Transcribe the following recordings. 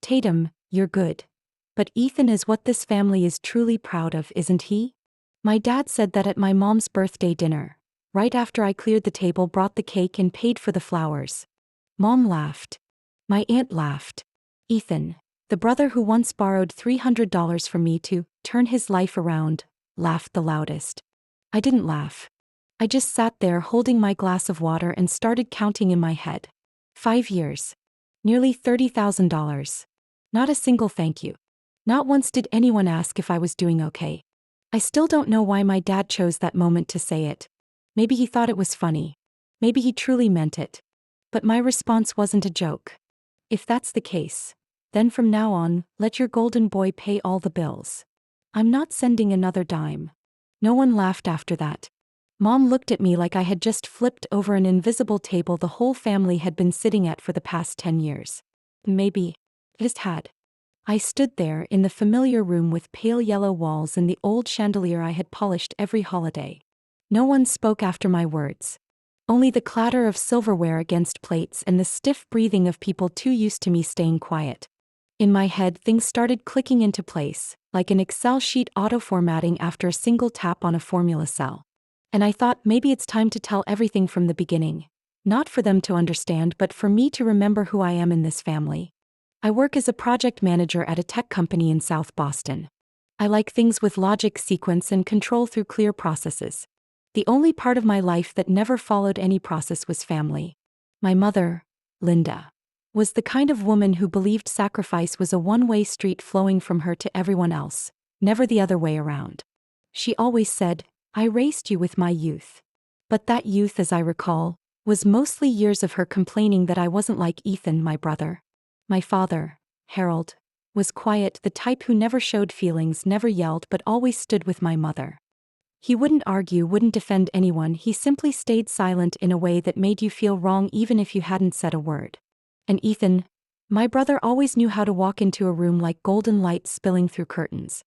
Tatum, you're good. But Ethan is what this family is truly proud of, isn't he? My dad said that at my mom's birthday dinner, right after I cleared the table, brought the cake and paid for the flowers. Mom laughed. My aunt laughed. Ethan, the brother who once borrowed $300 from me to turn his life around, laughed the loudest. I didn't laugh. I just sat there holding my glass of water and started counting in my head. 5 years. Nearly $30,000. Not a single thank you. Not once did anyone ask if I was doing okay. I still don't know why my dad chose that moment to say it. Maybe he thought it was funny. Maybe he truly meant it. But my response wasn't a joke. If that's the case, then from now on, let your golden boy pay all the bills. I'm not sending another dime. No one laughed after that. Mom looked at me like I had just flipped over an invisible table the whole family had been sitting at for the past 10 years. Maybe. Just had. I stood there in the familiar room with pale yellow walls and the old chandelier I had polished every holiday. No one spoke after my words. Only the clatter of silverware against plates and the stiff breathing of people too used to me staying quiet. In my head, things started clicking into place, like an Excel sheet auto-formatting after a single tap on a formula cell. And I thought maybe it's time to tell everything from the beginning. Not for them to understand, but for me to remember who I am in this family. I work as a project manager at a tech company in South Boston. I like things with logic, sequence, and control through clear processes. The only part of my life that never followed any process was family. My mother, Linda, was the kind of woman who believed sacrifice was a one-way street flowing from her to everyone else, never the other way around. She always said, "I raised you with my youth." But that youth, as I recall, was mostly years of her complaining that I wasn't like Ethan, my brother. My father, Harold, was quiet, the type who never showed feelings, never yelled, but always stood with my mother. He wouldn't argue, wouldn't defend anyone, he simply stayed silent in a way that made you feel wrong even if you hadn't said a word. And Ethan, my brother, always knew how to walk into a room like golden light spilling through curtains.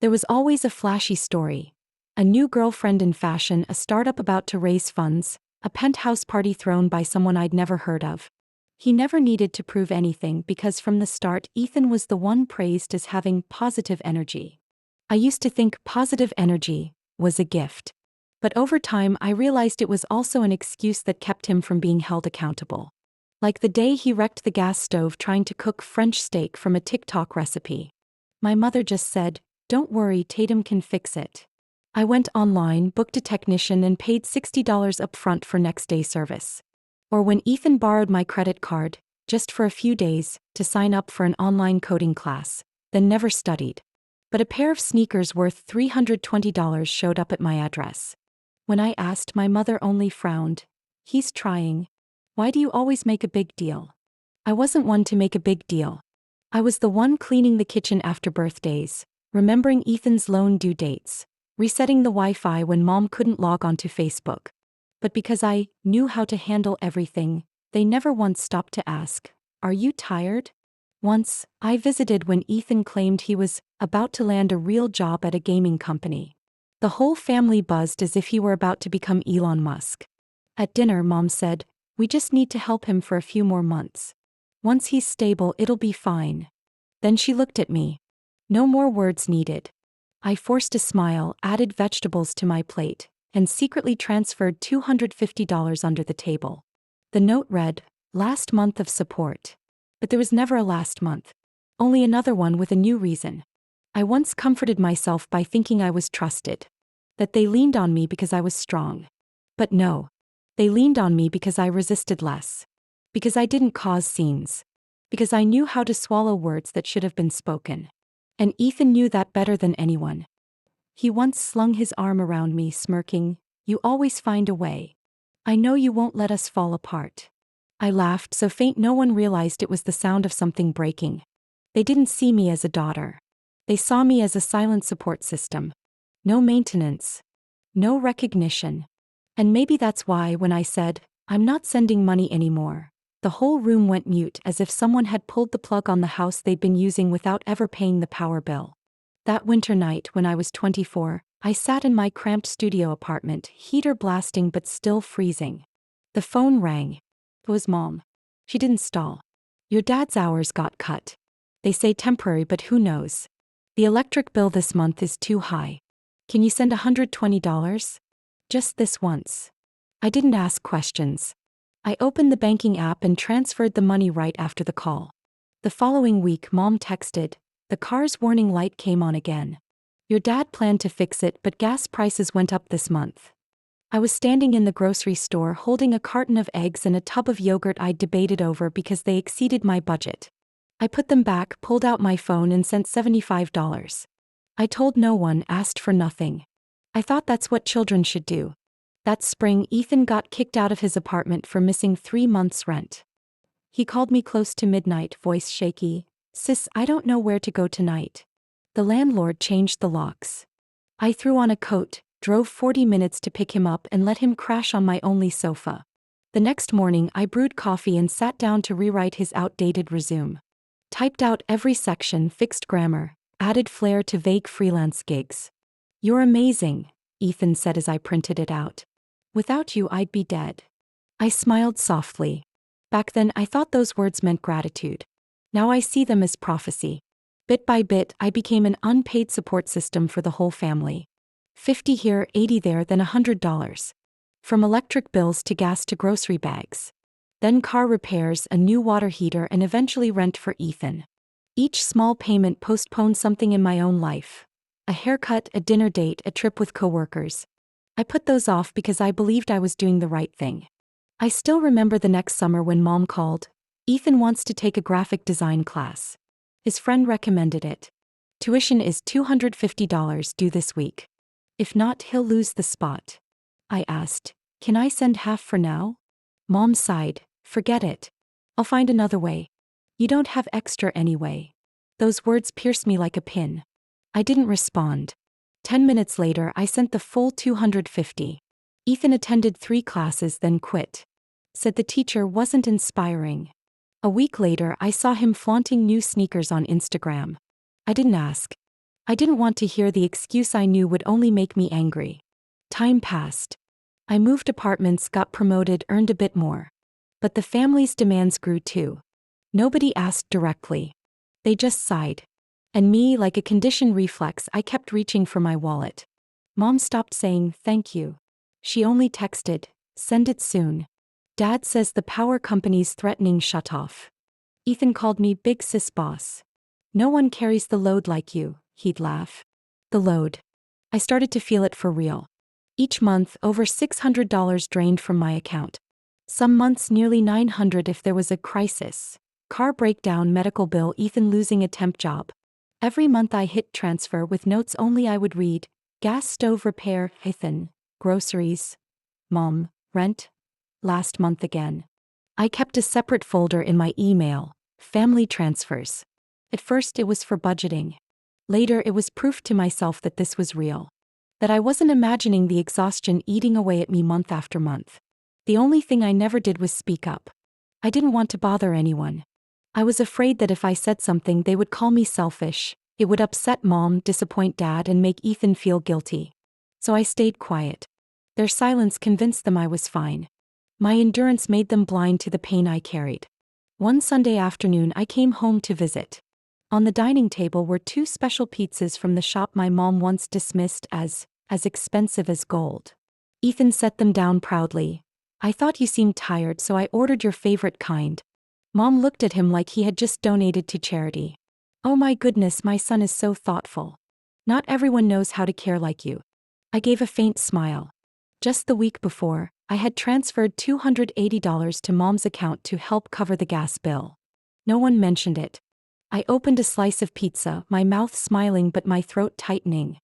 There was always a flashy story. A new girlfriend in fashion, a startup about to raise funds, a penthouse party thrown by someone I'd never heard of. He never needed to prove anything because from the start Ethan was the one praised as having positive energy. I used to think positive energy was a gift. But over time I realized it was also an excuse that kept him from being held accountable. Like the day he wrecked the gas stove trying to cook French steak from a TikTok recipe. My mother just said, "Don't worry, Tatum can fix it." I went online, booked a technician, and paid $60 upfront for next day service. Or when Ethan borrowed my credit card, just for a few days, to sign up for an online coding class, then never studied. But a pair of sneakers worth $320 showed up at my address. When I asked, my mother only frowned. "He's trying. Why do you always make a big deal?" I wasn't one to make a big deal. I was the one cleaning the kitchen after birthdays, remembering Ethan's loan due dates, resetting the Wi-Fi when Mom couldn't log onto Facebook. But because I knew how to handle everything, they never once stopped to ask, "Are you tired?" Once, I visited when Ethan claimed he was about to land a real job at a gaming company. The whole family buzzed as if he were about to become Elon Musk. At dinner, Mom said, "We just need to help him for a few more months. Once he's stable, it'll be fine." Then she looked at me. No more words needed. I forced a smile, added vegetables to my plate, and secretly transferred $250 under the table. The note read, "Last month of support." But there was never a last month. Only another one with a new reason. I once comforted myself by thinking I was trusted. That they leaned on me because I was strong. But no. They leaned on me because I resisted less. Because I didn't cause scenes. Because I knew how to swallow words that should have been spoken. And Ethan knew that better than anyone. He once slung his arm around me, smirking, "You always find a way. I know you won't let us fall apart." I laughed so faint no one realized it was the sound of something breaking. They didn't see me as a daughter. They saw me as a silent support system. No maintenance. No recognition. And maybe that's why when I said, "I'm not sending money anymore," the whole room went mute as if someone had pulled the plug on the house they'd been using without ever paying the power bill. That winter night when I was 24, I sat in my cramped studio apartment, heater blasting but still freezing. The phone rang. It was Mom. She didn't stall. "Your dad's hours got cut. They say temporary, but who knows? The electric bill this month is too high. Can you send $120? Just this once. I didn't ask questions. I opened the banking app and transferred the money right after the call. The following week, Mom texted, "The car's warning light came on again. Your dad planned to fix it, but gas prices went up this month." I was standing in the grocery store holding a carton of eggs and a tub of yogurt I'd debated over because they exceeded my budget. I put them back, pulled out my phone, and sent $75. I told no one, asked for nothing. I thought that's what children should do. That spring, Ethan got kicked out of his apartment for missing 3 months' rent. He called me close to midnight, voice shaky. "Sis, I don't know where to go tonight. The landlord changed the locks." I threw on a coat, drove 40 minutes to pick him up, and let him crash on my only sofa. The next morning, I brewed coffee and sat down to rewrite his outdated resume. Typed out every section, fixed grammar, added flair to vague freelance gigs. "You're amazing," Ethan said as I printed it out. "Without you, I'd be dead." I smiled softly. Back then, I thought those words meant gratitude. Now I see them as prophecy. Bit by bit, I became an unpaid support system for the whole family. 50 here, 80 there, then $100. From electric bills to gas to grocery bags. Then car repairs, a new water heater, and eventually rent for Ethan. Each small payment postponed something in my own life. A haircut, a dinner date, a trip with coworkers. I put those off because I believed I was doing the right thing. I still remember the next summer when Mom called. "Ethan wants to take a graphic design class. His friend recommended it. Tuition is $250 due this week. If not, he'll lose the spot." I asked, "Can I send half for now?" Mom sighed, "Forget it. I'll find another way. You don't have extra anyway." Those words pierced me like a pin. I didn't respond. 10 minutes later, I sent the full $250. Ethan attended 3 classes, then quit. Said the teacher wasn't inspiring. A week later, I saw him flaunting new sneakers on Instagram. I didn't ask. I didn't want to hear the excuse I knew would only make me angry. Time passed. I moved apartments, got promoted, earned a bit more. But the family's demands grew too. Nobody asked directly. They just sighed. And me, like a conditioned reflex, I kept reaching for my wallet. Mom stopped saying thank you. She only texted, "Send it soon. Dad says the power company's threatening shut off." Ethan called me big sis boss. "No one carries the load like you," he'd laugh. The load. I started to feel it for real. Each month, over $600 drained from my account. Some months nearly $900 if there was a crisis. Car breakdown, medical bill, Ethan losing a temp job. Every month I hit transfer with notes only I would read. Gas stove repair, Ethan. Groceries. Mom, rent. Last month again. I kept a separate folder in my email. Family transfers. At first it was for budgeting. Later it was proof to myself that this was real. That I wasn't imagining the exhaustion eating away at me month after month. The only thing I never did was speak up. I didn't want to bother anyone. I was afraid that if I said something they would call me selfish, it would upset Mom, disappoint Dad, and make Ethan feel guilty. So I stayed quiet. Their silence convinced them I was fine. My endurance made them blind to the pain I carried. One Sunday afternoon I came home to visit. On the dining table were 2 special pizzas from the shop my mom once dismissed as expensive as gold. Ethan set them down proudly. "I thought you seemed tired, so I ordered your favorite kind." Mom looked at him like he had just donated to charity. "Oh my goodness, my son is so thoughtful. Not everyone knows how to care like you." I gave a faint smile. Just the week before, I had transferred $280 to Mom's account to help cover the gas bill. No one mentioned it. I opened a slice of pizza, my mouth smiling but my throat tightening.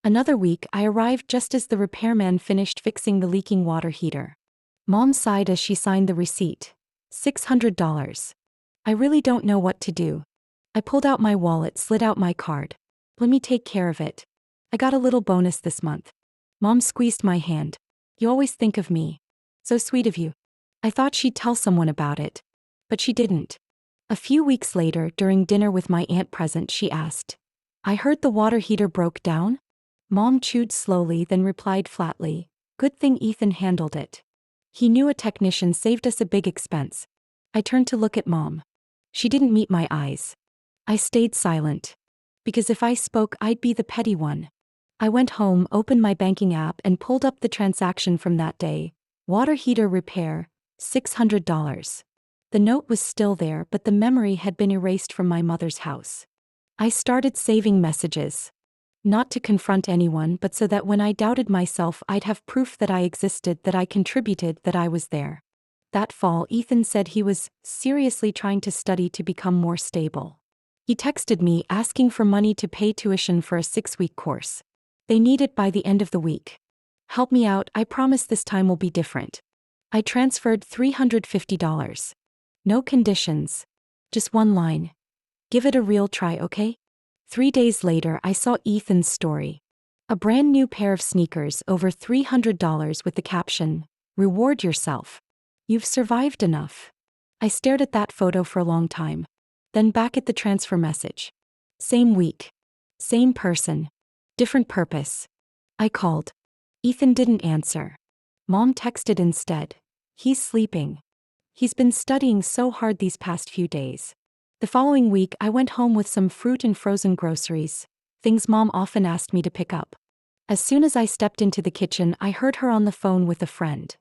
Another week, I arrived just as the repairman finished fixing the leaking water heater. Mom sighed as she signed the receipt. $600. I really don't know what to do. I pulled out my wallet, slid out my card. "Let me take care of it. I got a little bonus this month." Mom squeezed my hand. "You always think of me. So sweet of you." I thought she'd tell someone about it. But she didn't. A few weeks later, during dinner with my aunt present, she asked, "I heard the water heater broke down?" Mom chewed slowly, then replied flatly, "Good thing Ethan handled it. He knew a technician, saved us a big expense." I turned to look at Mom. She didn't meet my eyes. I stayed silent. Because if I spoke, I'd be the petty one. I went home, opened my banking app, and pulled up the transaction from that day. Water heater repair, $600. The note was still there, but the memory had been erased from my mother's house. I started saving messages. Not to confront anyone, but so that when I doubted myself, I'd have proof that I existed, that I contributed, that I was there. That fall, Ethan said he was seriously trying to study to become more stable. He texted me asking for money to pay tuition for a 6-week course. They need it by the end of the week. Help me out, I promise this time will be different. I transferred $350. No conditions. Just one line. Give it a real try, okay? 3 days later, I saw Ethan's story. A brand new pair of sneakers, over $300, with the caption, "Reward yourself. You've survived enough." I stared at that photo for a long time. Then back at the transfer message. Same week. Same person. Different purpose. I called. Ethan didn't answer. Mom texted instead. He's sleeping. He's been studying so hard these past few days. The following week, I went home with some fruit and frozen groceries, things Mom often asked me to pick up. As soon as I stepped into the kitchen, I heard her on the phone with a friend.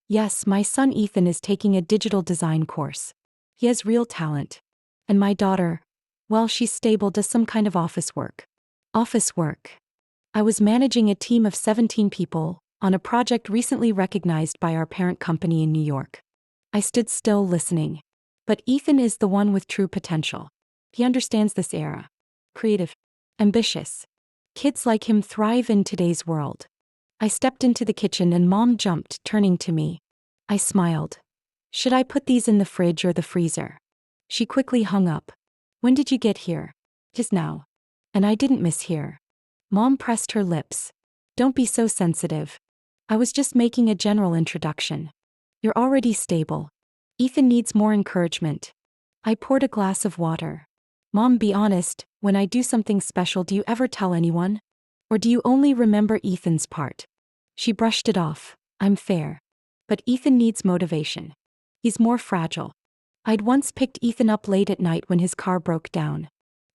Yes, my son Ethan is taking a digital design course. He has real talent. And my daughter, well, she's stable, does some kind of office work. Office work. I was managing a team of 17 people on a project recently recognized by our parent company in New York. I stood still listening. But Ethan is the one with true potential. He understands this era. Creative. Ambitious. Kids like him thrive in today's world. I stepped into the kitchen and Mom jumped, turning to me. I smiled. Should I put these in the fridge or the freezer? She quickly hung up. When did you get here? Just now. And I didn't mishear. Mom pressed her lips. Don't be so sensitive. I was just making a general introduction. You're already stable. Ethan needs more encouragement. I poured a glass of water. Mom, be honest, when I do something special, do you ever tell anyone? Or do you only remember Ethan's part? She brushed it off. I'm fair. But Ethan needs motivation. He's more fragile. I'd once picked Ethan up late at night when his car broke down.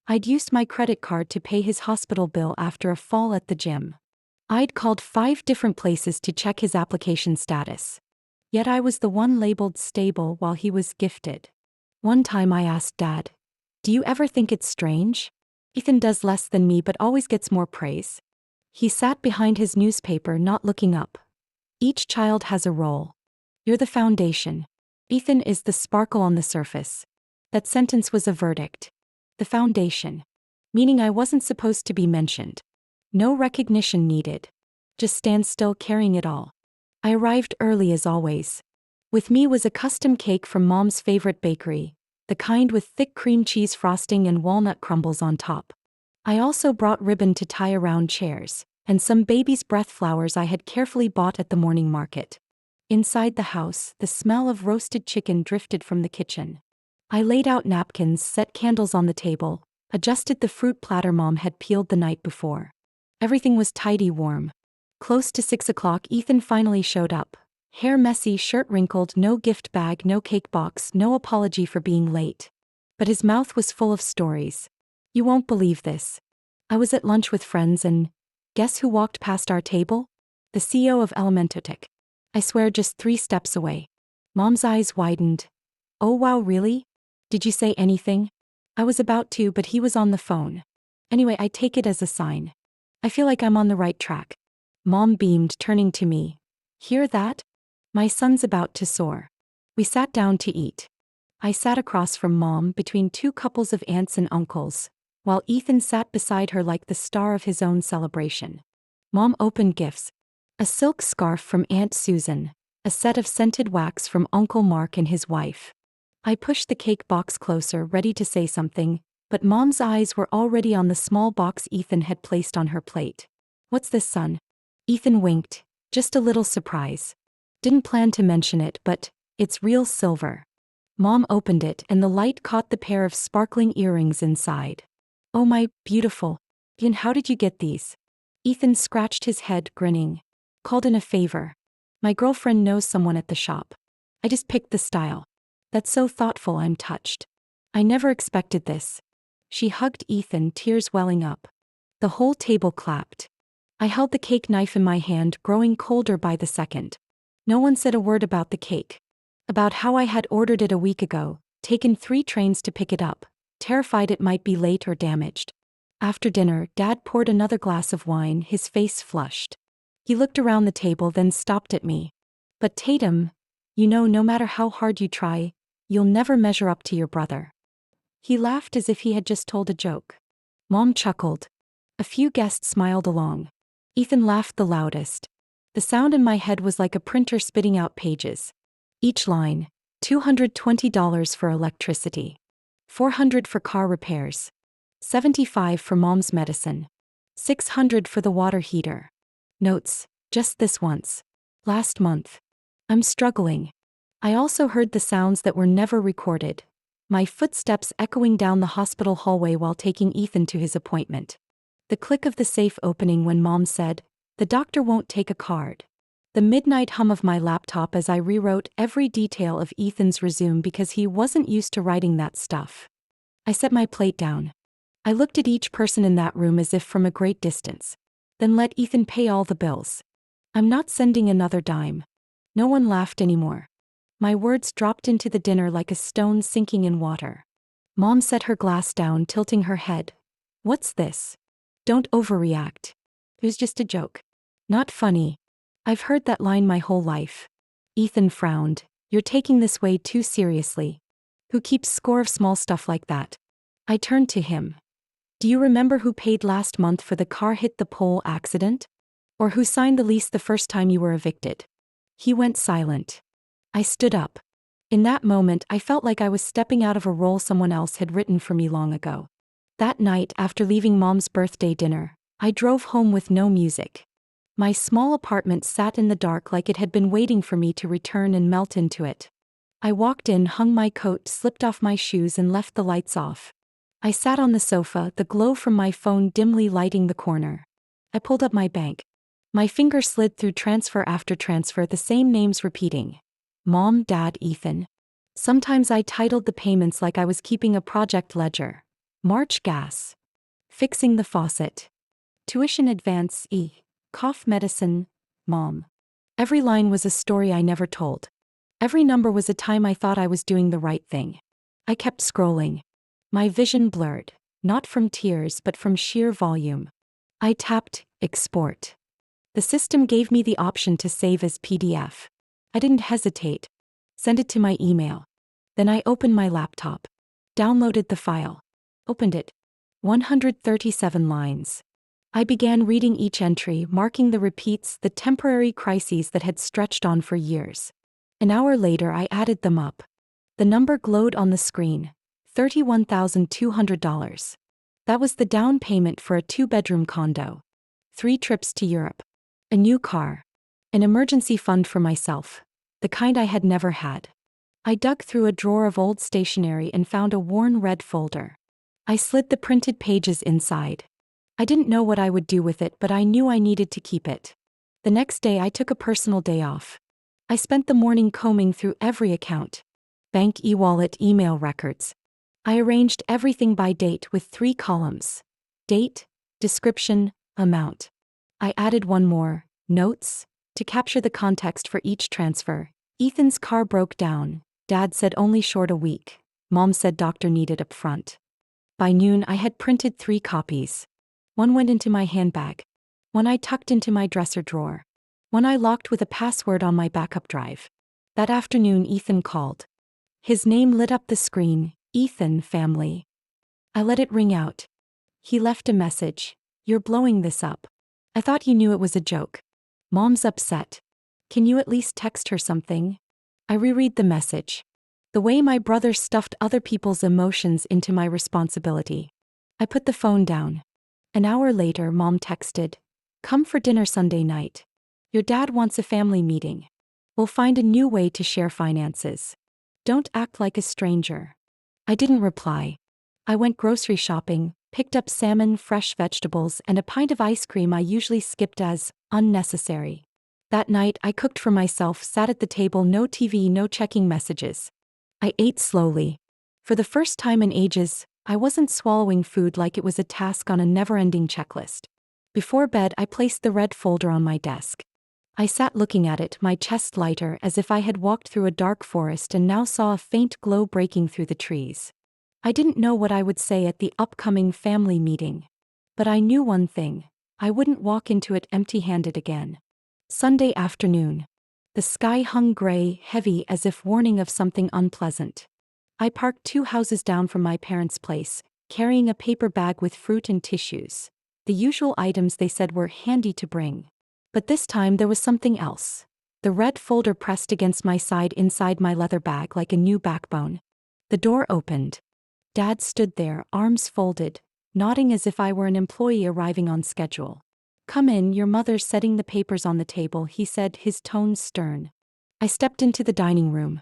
I'd used my credit card to pay his hospital bill after a fall at the gym. I'd called 5 different places to check his application status. Yet I was the one labeled stable while he was gifted. One time I asked Dad, do you ever think it's strange? Ethan does less than me but always gets more praise. He sat behind his newspaper, not looking up. Each child has a role. You're the foundation. Ethan is the sparkle on the surface. That sentence was a verdict. The foundation. Meaning I wasn't supposed to be mentioned. No recognition needed. Just stand still carrying it all. I arrived early as always. With me was a custom cake from Mom's favorite bakery, the kind with thick cream cheese frosting and walnut crumbles on top. I also brought ribbon to tie around chairs, and some baby's breath flowers I had carefully bought at the morning market. Inside the house, the smell of roasted chicken drifted from the kitchen. I laid out napkins, set candles on the table, adjusted the fruit platter Mom had peeled the night before. Everything was tidy, warm. Close to 6 o'clock, Ethan finally showed up. Hair messy, shirt wrinkled, no gift bag, no cake box, no apology for being late. But his mouth was full of stories. You won't believe this. I was at lunch with friends and guess who walked past our table? The CEO of Elementotech. I swear, just 3 steps away. Mom's eyes widened. Oh wow, really? Did you say anything? I was about to, but he was on the phone. Anyway, I take it as a sign. I feel like I'm on the right track. Mom beamed, turning to me. Hear that? My son's about to soar. We sat down to eat. I sat across from Mom between 2 couples of aunts and uncles, while Ethan sat beside her like the star of his own celebration. Mom opened gifts. A silk scarf from Aunt Susan, a set of scented wax from Uncle Mark and his wife. I pushed the cake box closer, ready to say something, but Mom's eyes were already on the small box Ethan had placed on her plate. What's this, son? Ethan winked, just a little surprise. Didn't plan to mention it, but it's real silver. Mom opened it and the light caught the pair of sparkling earrings inside. Oh my, beautiful. Ian, how did you get these? Ethan scratched his head, grinning. Called in a favor. My girlfriend knows someone at the shop. I just picked the style. That's so thoughtful, I'm touched. I never expected this. She hugged Ethan, tears welling up. The whole table clapped. I held the cake knife in my hand, growing colder by the second. No one said a word about the cake. About how I had ordered it a week ago, taken 3 trains to pick it up, terrified it might be late or damaged. After dinner, Dad poured another glass of wine, his face flushed. He looked around the table, then stopped at me. But Tatum, you know, no matter how hard you try, you'll never measure up to your brother. He laughed as if he had just told a joke. Mom chuckled. A few guests smiled along. Ethan laughed the loudest. The sound in my head was like a printer spitting out pages. Each line, $220 for electricity, $400 for car repairs, $75 for mom's medicine, $600 for the water heater. Notes, just this once. Last month. I'm struggling. I also heard the sounds that were never recorded. My footsteps echoing down the hospital hallway while taking Ethan to his appointment. The click of the safe opening when Mom said, "The doctor won't take a card." The midnight hum of my laptop as I rewrote every detail of Ethan's resume because he wasn't used to writing that stuff. I set my plate down. I looked at each person in that room as if from a great distance. Then let Ethan pay all the bills. I'm not sending another dime. No one laughed anymore. My words dropped into the dinner like a stone sinking in water. Mom set her glass down, tilting her head. "What's this? Don't overreact. It was just a joke. Not funny." I've heard that line my whole life. Ethan frowned. "You're taking this way too seriously. Who keeps score of small stuff like that?" I turned to him. "Do you remember who paid last month for the car hit the pole accident? Or who signed the lease the first time you were evicted?" He went silent. I stood up. In that moment, I felt like I was stepping out of a role someone else had written for me long ago. That night, after leaving Mom's birthday dinner, I drove home with no music. My small apartment sat in the dark like it had been waiting for me to return and melt into it. I walked in, hung my coat, slipped off my shoes, and left the lights off. I sat on the sofa, the glow from my phone dimly lighting the corner. I pulled up my bank. My finger slid through transfer after transfer, the same names repeating. Mom, Dad, Ethan. Sometimes I titled the payments like I was keeping a project ledger. March gas. Fixing the faucet. Tuition advance, cough medicine, Mom. Every line was a story I never told. Every number was a time I thought I was doing the right thing. I kept scrolling. My vision blurred, not from tears but from sheer volume. I tapped export. The system gave me the option to save as PDF. I didn't hesitate. Send it to my email. Then I opened my laptop. Downloaded the file. Opened it. 137 lines. I began reading each entry, marking the repeats, the temporary crises that had stretched on for years. An hour later, I added them up. The number glowed on the screen. $31,200. That was the down payment for a 2-bedroom condo. 3 trips to Europe. A new car. An emergency fund for myself. The kind I had never had. I dug through a drawer of old stationery and found a worn red folder. I slid the printed pages inside. I didn't know what I would do with it, but I knew I needed to keep it. The next day I took a personal day off. I spent the morning combing through every account. Bank, e-wallet, email records. I arranged everything by date with 3 columns. Date, description, amount. I added one more, notes, to capture the context for each transfer. Ethan's car broke down. Dad said only short a week. Mom said doctor needed up front. By noon I had printed 3 copies. One went into my handbag. One I tucked into my dresser drawer. One I locked with a password on my backup drive. That afternoon Ethan called. His name lit up the screen, Ethan family. I let it ring out. He left a message. "You're blowing this up. I thought you knew it was a joke. Mom's upset. Can you at least text her something?" I reread the message. The way my brother stuffed other people's emotions into my responsibility. I put the phone down. An hour later, Mom texted, "Come for dinner Sunday night. Your dad wants a family meeting. We'll find a new way to share finances. Don't act like a stranger." I didn't reply. I went grocery shopping, picked up salmon, fresh vegetables, and a pint of ice cream I usually skipped as unnecessary. That night, I cooked for myself, sat at the table, no TV, no checking messages. I ate slowly. For the first time in ages, I wasn't swallowing food like it was a task on a never-ending checklist. Before bed, I placed the red folder on my desk. I sat looking at it, my chest lighter, as if I had walked through a dark forest and now saw a faint glow breaking through the trees. I didn't know what I would say at the upcoming family meeting. But I knew one thing: I wouldn't walk into it empty-handed again. Sunday afternoon. The sky hung gray, heavy, as if warning of something unpleasant. I parked 2 houses down from my parents' place, carrying a paper bag with fruit and tissues. The usual items they said were handy to bring. But this time there was something else. The red folder pressed against my side inside my leather bag like a new backbone. The door opened. Dad stood there, arms folded, nodding as if I were an employee arriving on schedule. "Come in, your mother's setting the papers on the table," he said, his tone stern. I stepped into the dining room.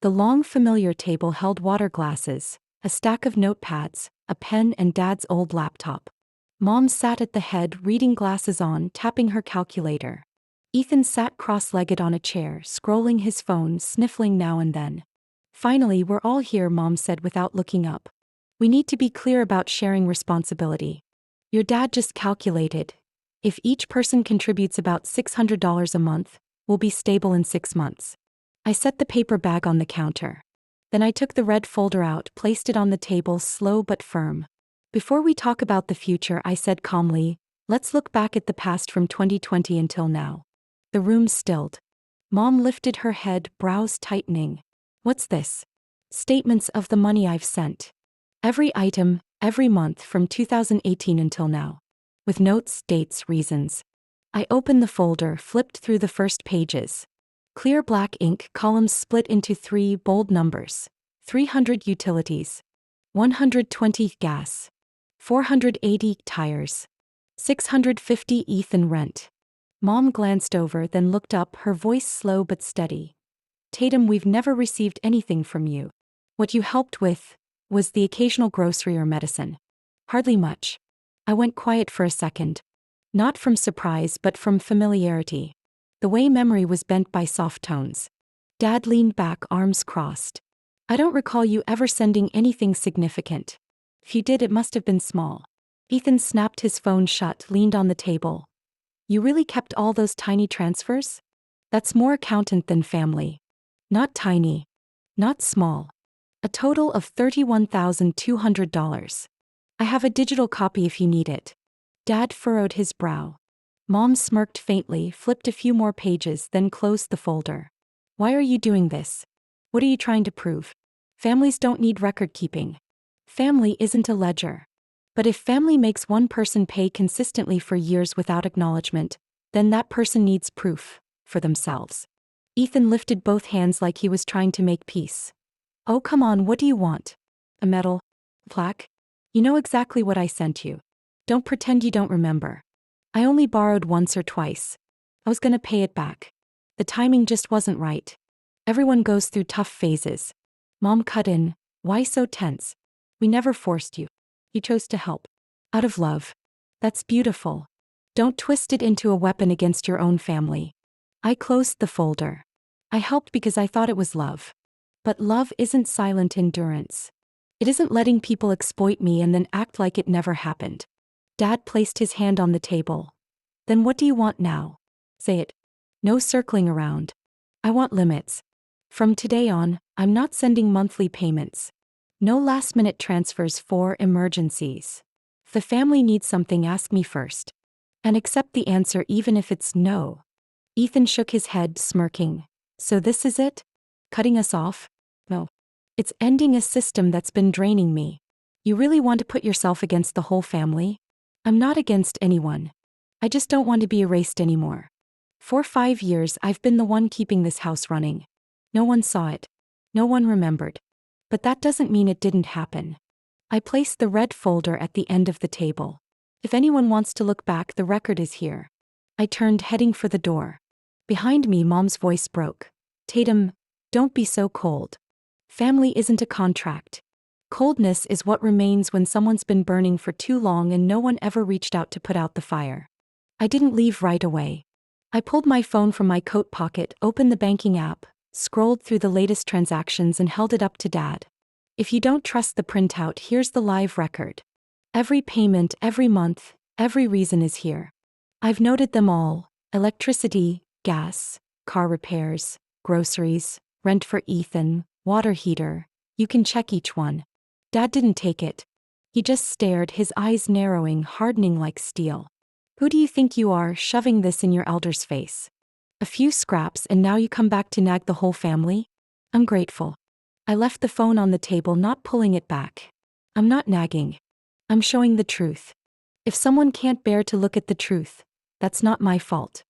The long, familiar table held water glasses, a stack of notepads, a pen, and Dad's old laptop. Mom sat at the head, reading, glasses on, tapping her calculator. Ethan sat cross-legged on a chair, scrolling his phone, sniffling now and then. "Finally, we're all here," Mom said without looking up. "We need to be clear about sharing responsibility. Your dad just calculated. If each person contributes about $600 a month, we'll be stable in 6 months." I set the paper bag on the counter. Then I took the red folder out, placed it on the table, slow but firm. "Before we talk about the future," I said calmly, "let's look back at the past from 2020 until now." The room stilled. Mom lifted her head, brows tightening. "What's this?" "Statements of the money I've sent. Every item, every month from 2018 until now. With notes, dates, reasons." I opened the folder, flipped through the first pages. Clear black ink, columns split into 3 bold numbers. 300 utilities. 120 gas. 480 tires. 650 Ethan rent. Mom glanced over, then looked up, her voice slow but steady. "Tatum, we've never received anything from you. What you helped with was the occasional grocery or medicine. Hardly much." I went quiet for a second. Not from surprise, but from familiarity. The way memory was bent by soft tones. Dad leaned back, arms crossed. "I don't recall you ever sending anything significant. If you did, it must have been small." Ethan snapped his phone shut, leaned on the table. "You really kept all those tiny transfers? That's more accountant than family. Not tiny. Not small. A total of $31,200. I have a digital copy if you need it." Dad furrowed his brow. Mom smirked faintly, flipped a few more pages, then closed the folder. "Why are you doing this? What are you trying to prove? Families don't need record keeping. Family isn't a ledger. But if family makes one person pay consistently for years without acknowledgement, then that person needs proof, for themselves." Ethan lifted both hands like he was trying to make peace. "Oh, come on, what do you want? A medal? Plaque? You know exactly what I sent you. Don't pretend you don't remember. I only borrowed once or twice. I was gonna pay it back. The timing just wasn't right. Everyone goes through tough phases." Mom cut in. "Why so tense? We never forced you. You chose to help. Out of love. That's beautiful. Don't twist it into a weapon against your own family." I closed the folder. "I helped because I thought it was love. But love isn't silent endurance. It isn't letting people exploit me and then act like it never happened." Dad placed his hand on the table. "Then what do you want now? Say it. No circling around. I want limits. From today on, I'm not sending monthly payments. No last-minute transfers for emergencies. If the family needs something, ask me first. And accept the answer even if it's no." Ethan shook his head, smirking. "So this is it? Cutting us off?" "No. It's ending a system that's been draining me. You really want to put yourself against the whole family?" "I'm not against anyone. I just don't want to be erased anymore. For 5 years, I've been the one keeping this house running. No one saw it. No one remembered. But that doesn't mean it didn't happen." I placed the red folder at the end of the table. "If anyone wants to look back, the record is here." I turned, heading for the door. Behind me, Mom's voice broke. "Tatum, don't be so cold. Family isn't a contract. Coldness is what remains when someone's been burning for too long and no one ever reached out to put out the fire." I didn't leave right away. I pulled my phone from my coat pocket, opened the banking app, scrolled through the latest transactions, and held it up to Dad. If you don't trust the printout, here's the live record. Every payment, every month, every reason is here. I've noted them all: electricity, gas, car repairs, groceries, rent for Ethan, water heater. You can check each one. Dad didn't take it. He just stared, his eyes narrowing, hardening like steel. Who do you think you are, shoving this in your elder's face? A few scraps and now you come back to nag the whole family? I'm grateful. I left the phone on the table, not pulling it back. I'm not nagging. I'm showing the truth. If someone can't bear to look at the truth, that's not my fault.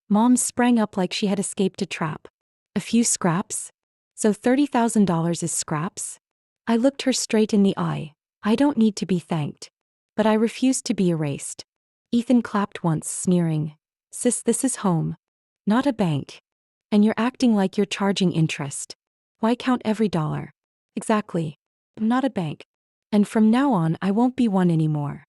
Mom sprang up like she had escaped a trap. A few scraps? So $30,000 is scraps? I looked her straight in the eye. I don't need to be thanked. But I refused to be erased. Ethan clapped once, sneering. Sis, this is home. Not a bank. And you're acting like you're charging interest. Why count every dollar? Exactly. I'm not a bank. And from now on, I won't be one anymore.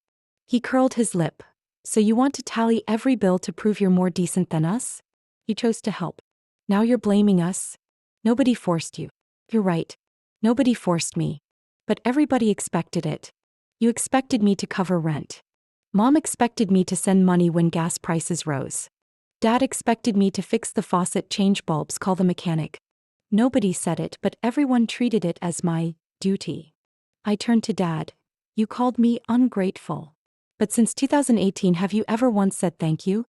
He curled his lip. So you want to tally every bill to prove you're more decent than us? You chose to help. Now you're blaming us? Nobody forced you. You're right. Nobody forced me. But everybody expected it. You expected me to cover rent. Mom expected me to send money when gas prices rose. Dad expected me to fix the faucet, change bulbs, call the mechanic. Nobody said it, but everyone treated it as my duty. I turned to Dad. You called me ungrateful. But since 2018, have you ever once said thank you?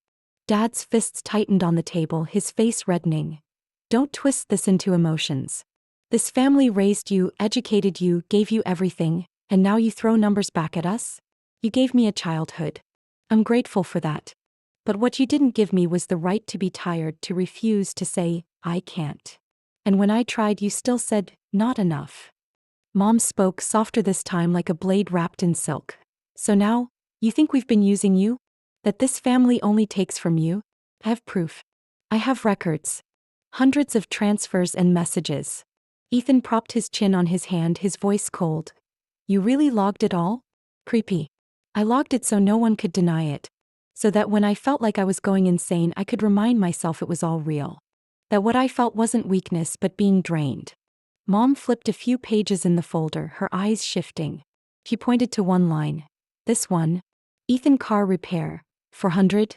Dad's fists tightened on the table, his face reddening. Don't twist this into emotions. This family raised you, educated you, gave you everything, and now you throw numbers back at us? You gave me a childhood. I'm grateful for that. But what you didn't give me was the right to be tired, to refuse, to say, I can't. And when I tried, you still said, not enough. Mom spoke softer this time, like a blade wrapped in silk. So now, you think we've been using you? That this family only takes from you? I have proof. I have records. Hundreds of transfers and messages. Ethan propped his chin on his hand, his voice cold. You really logged it all? Creepy. I logged it so no one could deny it. So that when I felt like I was going insane, I could remind myself it was all real. That what I felt wasn't weakness but being drained. Mom flipped a few pages in the folder, her eyes shifting. She pointed to one line. This one. Ethan, car repair. 400?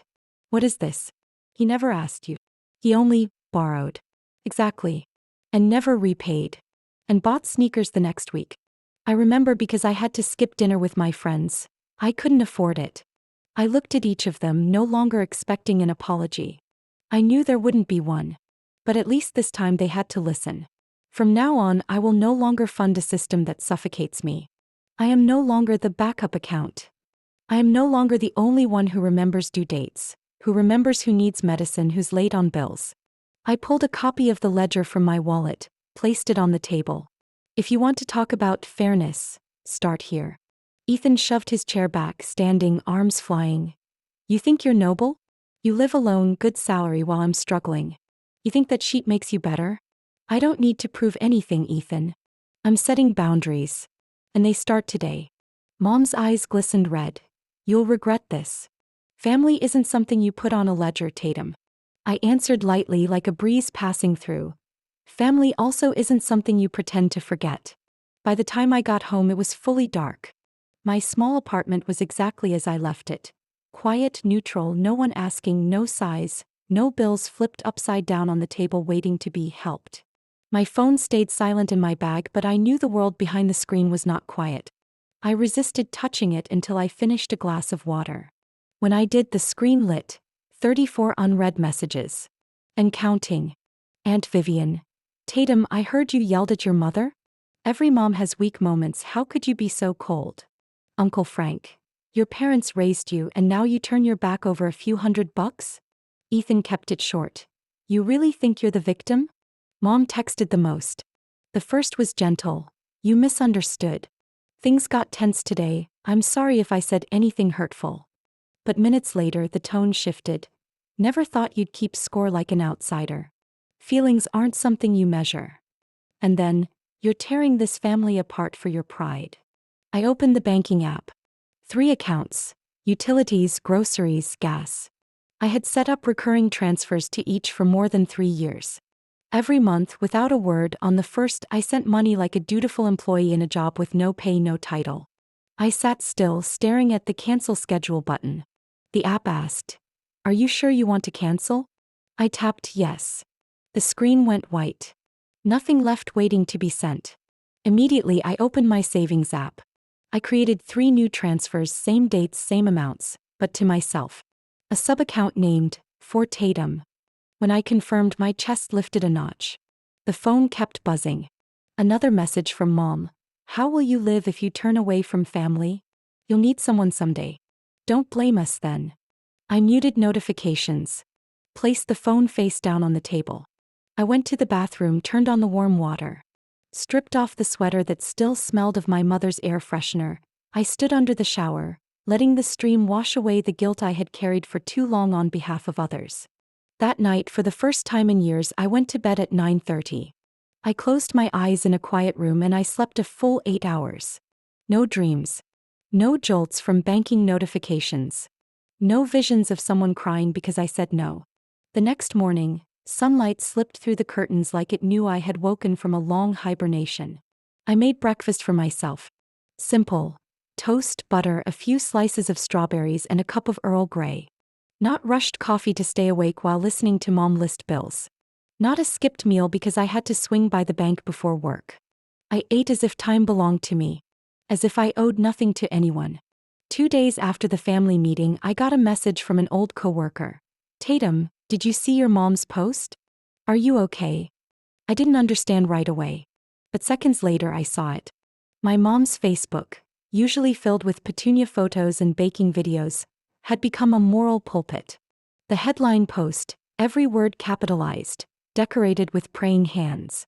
What is this? He never asked you. He only borrowed. Exactly. And never repaid. And bought sneakers the next week. I remember because I had to skip dinner with my friends. I couldn't afford it. I looked at each of them, no longer expecting an apology. I knew there wouldn't be one. But at least this time they had to listen. From now on, I will no longer fund a system that suffocates me. I am no longer the backup account. I am no longer the only one who remembers due dates, who remembers who needs medicine, who's late on bills. I pulled a copy of the ledger from my wallet, placed it on the table. If you want to talk about fairness, start here. Ethan shoved his chair back, standing, arms flying. You think you're noble? You live alone, good salary while I'm struggling. You think that sheet makes you better? I don't need to prove anything, Ethan. I'm setting boundaries. And they start today. Mom's eyes glistened red. You'll regret this. Family isn't something you put on a ledger, Tatum. I answered lightly, like a breeze passing through. Family also isn't something you pretend to forget. By the time I got home, it was fully dark. My small apartment was exactly as I left it. Quiet, neutral, no one asking, no sighs, no bills flipped upside down on the table waiting to be helped. My phone stayed silent in my bag, but I knew the world behind the screen was not quiet. I resisted touching it until I finished a glass of water. When I did, the screen lit. 34 unread messages. And counting. Aunt Vivian. Tatum, I heard you yelled at your mother? Every mom has weak moments, how could you be so cold? Uncle Frank. Your parents raised you and now you turn your back over a few $100? Ethan kept it short. You really think you're the victim? Mom texted the most. The first was gentle. You misunderstood. Things got tense today. I'm sorry if I said anything hurtful. But minutes later, the tone shifted. Never thought you'd keep score like an outsider. Feelings aren't something you measure. And then, you're tearing this family apart for your pride. I opened the banking app. 3 accounts. Utilities, groceries, gas. I had set up recurring transfers to each for more than 3 years. Every month, without a word, on the first, I sent money like a dutiful employee in a job with no pay, no title. I sat still, staring at the cancel schedule button. The app asked, "Are you sure you want to cancel?" I tapped yes. The screen went white. Nothing left waiting to be sent. Immediately, I opened my savings app. I created 3 new transfers, same dates, same amounts, but to myself. A sub-account named, For Tatum. When I confirmed, my chest lifted a notch. The phone kept buzzing. Another message from Mom. "How will you live if you turn away from family? You'll need someone someday. Don't blame us then." I muted notifications. Placed the phone face down on the table. I went to the bathroom, turned on the warm water. Stripped off the sweater that still smelled of my mother's air freshener. I stood under the shower, letting the stream wash away the guilt I had carried for too long on behalf of others. That night, for the first time in years, I went to bed at 9:30. I closed my eyes in a quiet room and I slept a full 8 hours. No dreams. No jolts from banking notifications. No visions of someone crying because I said no. The next morning, sunlight slipped through the curtains like it knew I had woken from a long hibernation. I made breakfast for myself. Simple. Toast, butter, a few slices of strawberries, and a cup of Earl Grey. Not rushed coffee to stay awake while listening to Mom list bills. Not a skipped meal because I had to swing by the bank before work. I ate as if time belonged to me. As if I owed nothing to anyone. 2 days after the family meeting, I got a message from an old coworker. "Tatum, did you see your mom's post? Are you okay?" I didn't understand right away. But seconds later I saw it. My mom's Facebook, usually filled with petunia photos and baking videos, had become a moral pulpit. The headline post, every word capitalized, decorated with praying hands.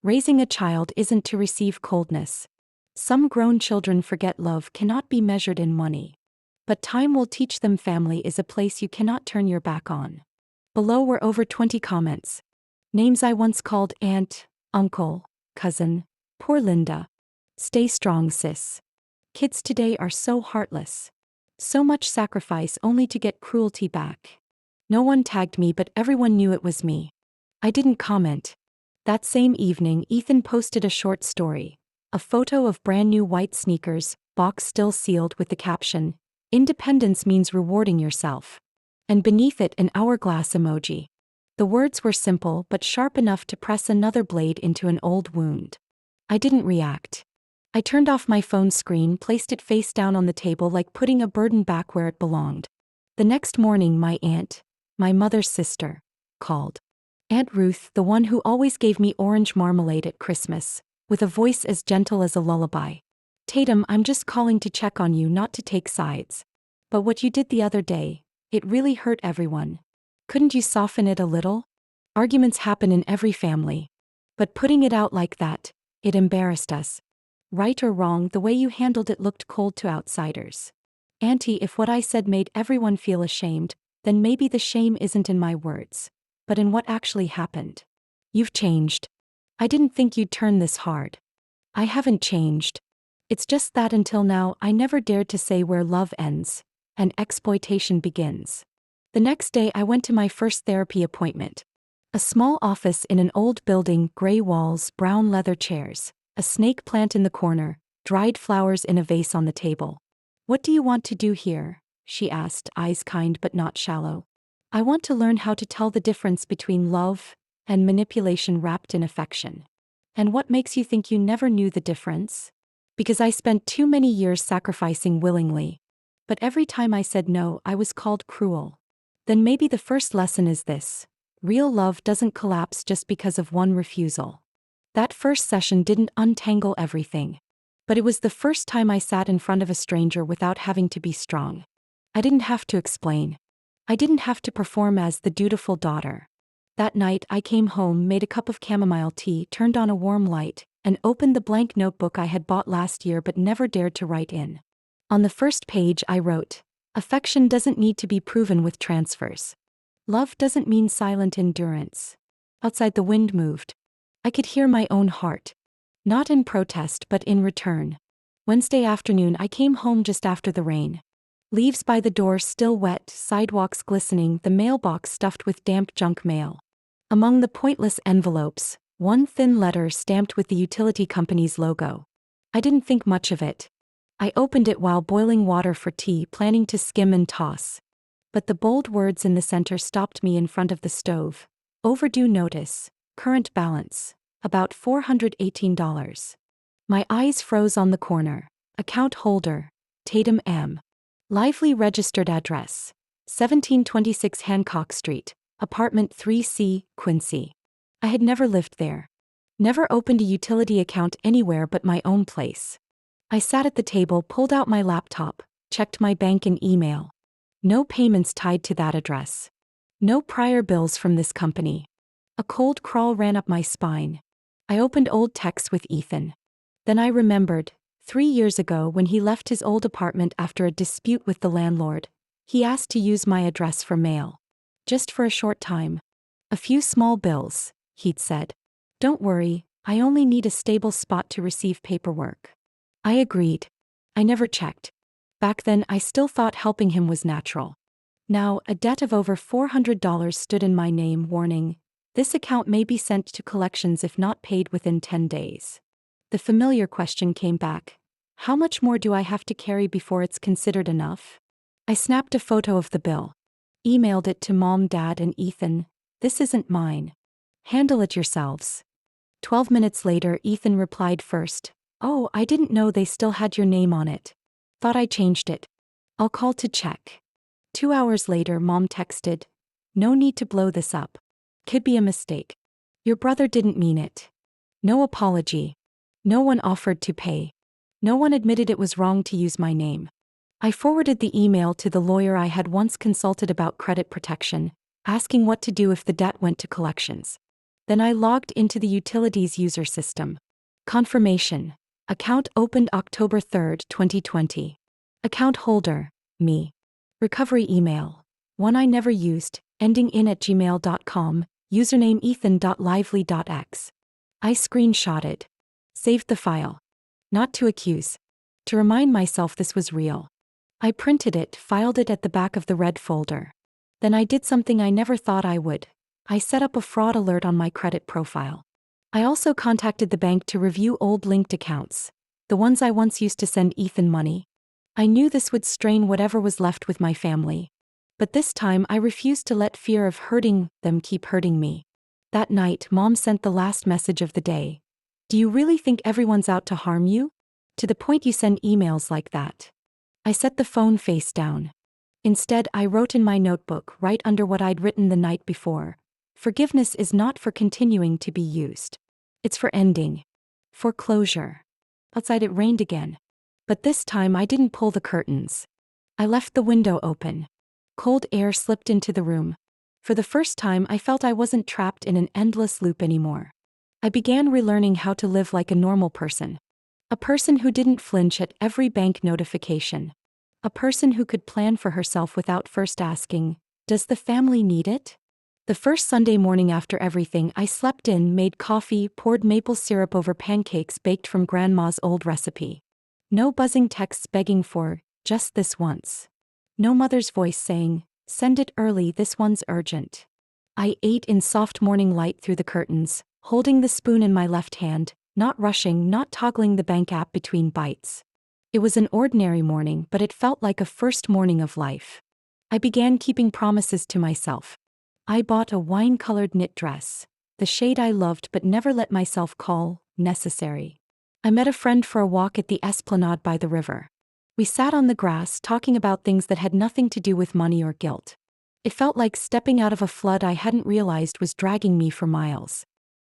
Raising a child isn't to receive coldness. Some grown children forget love cannot be measured in money. But time will teach them family is a place you cannot turn your back on. Below were over 20 comments. Names I once called aunt, uncle, cousin. Poor Linda. Stay strong, sis. Kids today are so heartless. So much sacrifice only to get cruelty back. No one tagged me, but everyone knew it was me. I didn't comment. That same evening, Ethan posted a short story. A photo of brand new white sneakers, box still sealed, with the caption, "Independence means rewarding yourself." And beneath it, an hourglass emoji. The words were simple but sharp enough to press another blade into an old wound. I didn't react. I turned off my phone screen, placed it face down on the table like putting a burden back where it belonged. The next morning, my aunt, my mother's sister, called. Aunt Ruth, the one who always gave me orange marmalade at Christmas, with a voice as gentle as a lullaby. "Tatum, I'm just calling to check on you, not to take sides. But what you did the other day, it really hurt everyone. Couldn't you soften it a little? Arguments happen in every family. But putting it out like that, it embarrassed us. Right or wrong, the way you handled it looked cold to outsiders. Auntie, if what I said made everyone feel ashamed, then maybe the shame isn't in my words, but in what actually happened. You've changed. I didn't think you'd turn this hard. I haven't changed. It's just that until now I never dared to say where love ends and exploitation begins." The next day I went to my first therapy appointment. A small office in an old building, gray walls, brown leather chairs, a snake plant in the corner, dried flowers in a vase on the table. "What do you want to do here?" she asked, eyes kind but not shallow. "I want to learn how to tell the difference between love and manipulation wrapped in affection." "And what makes you think you never knew the difference?" "Because I spent too many years sacrificing willingly. But every time I said no, I was called cruel." Then maybe the first lesson is this: real love doesn't collapse just because of one refusal. That first session didn't untangle everything. But it was the first time I sat in front of a stranger without having to be strong. I didn't have to explain. I didn't have to perform as the dutiful daughter. That night I came home, made a cup of chamomile tea, turned on a warm light, and opened the blank notebook I had bought last year but never dared to write in. On the first page I wrote, "Affection doesn't need to be proven with transfers. Love doesn't mean silent endurance." Outside, the wind moved. I could hear my own heart. Not in protest but in return. Wednesday afternoon I came home just after the rain. Leaves by the door still wet, sidewalks glistening, the mailbox stuffed with damp junk mail. Among the pointless envelopes, one thin letter stamped with the utility company's logo. I didn't think much of it. I opened it while boiling water for tea, planning to skim and toss. But the bold words in the center stopped me in front of the stove. Overdue notice, current balance, about $418. My eyes froze on the corner. Account holder, Tatum M. Lively registered address, 1726 Hancock Street, apartment 3C, Quincy. I had never lived there. Never opened a utility account anywhere but my own place. I sat at the table, pulled out my laptop, checked my bank and email. No payments tied to that address. No prior bills from this company. A cold crawl ran up my spine. I opened old texts with Ethan. Then I remembered, 3 years ago when he left his old apartment after a dispute with the landlord, he asked to use my address for mail. Just for a short time. A few small bills, he'd said. Don't worry, I only need a stable spot to receive paperwork. I agreed. I never checked. Back then I still thought helping him was natural. Now, a debt of over $400 stood in my name, warning, this account may be sent to collections if not paid within 10 days. The familiar question came back. How much more do I have to carry before it's considered enough? I snapped a photo of the bill. Emailed it to Mom, Dad, and Ethan. This isn't mine. Handle it yourselves. 12 minutes later, Ethan replied first. Oh, I didn't know they still had your name on it. Thought I changed it. I'll call to check. 2 hours later, Mom texted. No need to blow this up. Could be a mistake. Your brother didn't mean it. No apology. No one offered to pay. No one admitted it was wrong to use my name. I forwarded the email to the lawyer I had once consulted about credit protection, asking what to do if the debt went to collections. Then I logged into the utilities user system. Confirmation. Account opened October 3, 2020. Account holder, me. Recovery email. One I never used, ending in @gmail.com, username ethan.lively.x. I screenshotted. Saved the file. Not to accuse. To remind myself this was real. I printed it, filed it at the back of the red folder. Then I did something I never thought I would. I set up a fraud alert on my credit profile. I also contacted the bank to review old linked accounts, the ones I once used to send Ethan money. I knew this would strain whatever was left with my family. But this time I refused to let fear of hurting them keep hurting me. That night, Mom sent the last message of the day. Do you really think everyone's out to harm you? To the point you send emails like that? I set the phone face down. Instead, I wrote in my notebook right under what I'd written the night before. Forgiveness is not for continuing to be used. It's for ending. For closure. Outside it rained again. But this time I didn't pull the curtains. I left the window open. Cold air slipped into the room. For the first time I felt I wasn't trapped in an endless loop anymore. I began relearning how to live like a normal person. A person who didn't flinch at every bank notification. A person who could plan for herself without first asking, does the family need it? The first Sunday morning after everything, I slept in, made coffee, poured maple syrup over pancakes baked from Grandma's old recipe. No buzzing texts begging for, just this once. No mother's voice saying, send it early, this one's urgent. I ate in soft morning light through the curtains, holding the spoon in my left hand, not rushing, not toggling the bank app between bites. It was an ordinary morning, but it felt like a first morning of life. I began keeping promises to myself. I bought a wine-colored knit dress, the shade I loved but never let myself call necessary. I met a friend for a walk at the esplanade by the river. We sat on the grass talking about things that had nothing to do with money or guilt. It felt like stepping out of a flood I hadn't realized was dragging me for miles.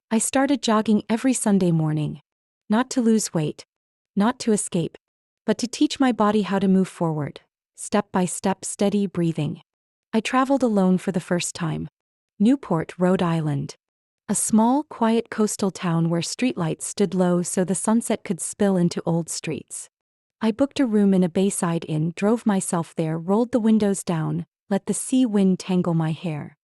I started jogging every Sunday morning. Not to lose weight. Not to escape. But to teach my body how to move forward. Step by step, steady breathing. I traveled alone for the first time. Newport, Rhode Island. A small, quiet coastal town where streetlights stood low so the sunset could spill into old streets. I booked a room in a bayside inn, drove myself there, rolled the windows down, let the sea wind tangle my hair.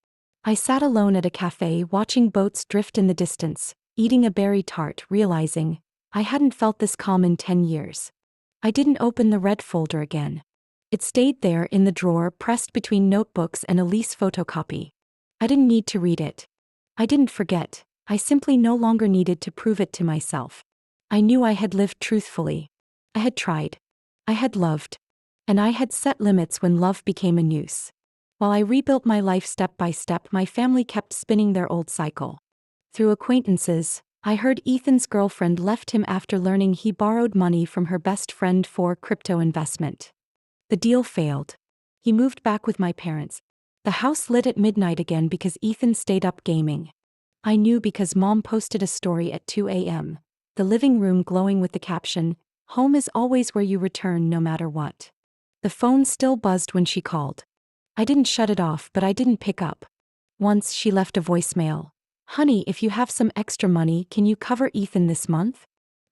I sat alone at a cafe watching boats drift in the distance, eating a berry tart, realizing I hadn't felt this calm in 10 years. I didn't open the red folder again. It stayed there in the drawer, pressed between notebooks and a lease photocopy. I didn't need to read it. I didn't forget. I simply no longer needed to prove it to myself. I knew I had lived truthfully. I had tried. I had loved. And I had set limits when love became a noose. While I rebuilt my life step by step, my family kept spinning their old cycle. Through acquaintances, I heard Ethan's girlfriend left him after learning he borrowed money from her best friend for crypto investment. The deal failed. He moved back with my parents. The house lit at midnight again because Ethan stayed up gaming. I knew because Mom posted a story at 2 a.m., the living room glowing with the caption, "Home is always where you return no matter what." The phone still buzzed when she called. I didn't shut it off, but I didn't pick up. Once she left a voicemail. "Honey, if you have some extra money, can you cover Ethan this month?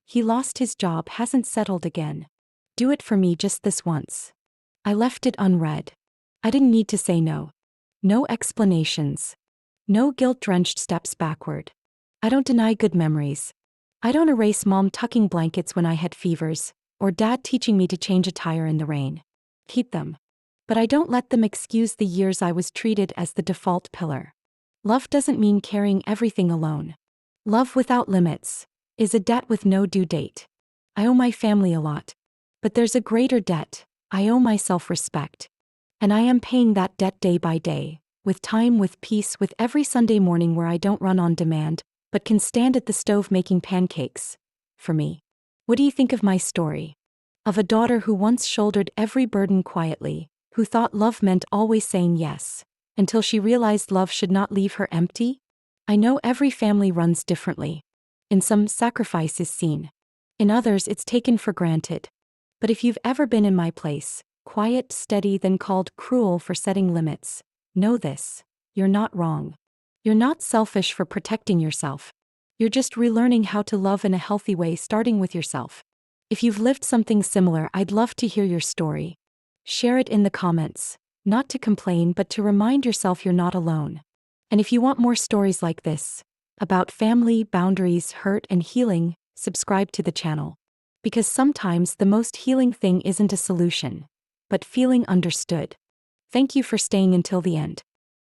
He lost his job, hasn't settled again. Do it for me just this once." I left it unread. I didn't need to say no. No explanations. No guilt-drenched steps backward. I don't deny good memories. I don't erase Mom tucking blankets when I had fevers, or Dad teaching me to change a tire in the rain. Keep them. But I don't let them excuse the years I was treated as the default pillar. Love doesn't mean carrying everything alone. Love without limits is a debt with no due date. I owe my family a lot. But there's a greater debt. I owe my self-respect. And I am paying that debt day by day, with time, with peace, with every Sunday morning where I don't run on demand, but can stand at the stove making pancakes. For me. What do you think of my story? Of a daughter who once shouldered every burden quietly, who thought love meant always saying yes, until she realized love should not leave her empty? I know every family runs differently. In some, sacrifice is seen. In others, it's taken for granted. But if you've ever been in my place, quiet, steady, then called cruel for setting limits, know this: you're not wrong. You're not selfish for protecting yourself. You're just relearning how to love in a healthy way, starting with yourself. If you've lived something similar, I'd love to hear your story. Share it in the comments, not to complain but to remind yourself you're not alone. And if you want more stories like this, about family, boundaries, hurt, and healing, subscribe to the channel. Because sometimes the most healing thing isn't a solution, but feeling understood. Thank you for staying until the end.